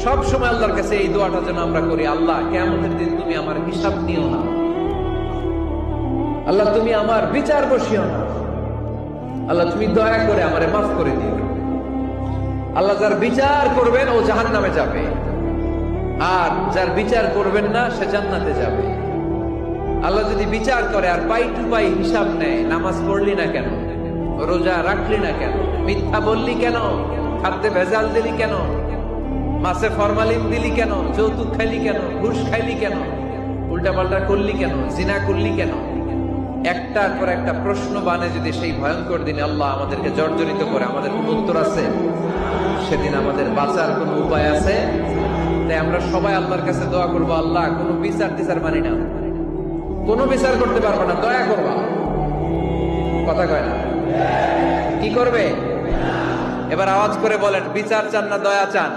সব সময় আল্লাহর কাছে এই দোয়াটা যেন আমরা করি, আল্লাহ কিয়ামতের দিন তুমি আমার হিসাব নিও না, আল্লাহ তুমি আমার বিচার বসিও না, আল্লাহ তুমি দয়া করে আমারে মাফ করে দিও। আল্লাহ যার বিচার করবেন ও জাহান্নামে যাবে, আর যার বিচার করবেন না সে জান্নাতে যাবে। আল্লাহ যদি বিচার করে আর পাই টু পাই হিসাব নেয়, নামাজ পড়লি না কেন, রোজা রাখলি না কেন, মিথ্যা বললি কেন, খাদ্যে ভেজাল দিলি কেন, মাছে ফরমালিন দিলি কেন, যৌতুক খাইলি কেন, ঘুষ খাইলি কেন, উল্টাপাল্টা করলি কেন, জিনা করলি কেন, একটার পর একটা প্রশ্ন বানে যদি সেই ভয়ঙ্কর দিনে আল্লাহ আমাদেরকে জর্জরিত করে, আমাদের কোনো উত্তর আছে? সেদিন আমাদের বাঁচার কোনো উপায় আছে? তাই আমরা সবাই আল্লাহর কাছে দোয়া করবো, আল্লাহ কোনো বিচার টিচার মানি না, কোনো বিচার করতে পারবো না, দয়া করবা। কথা কয় না? কি করবে? এবার আওয়াজ করে বলেন, বিচার চান না দয়া চান?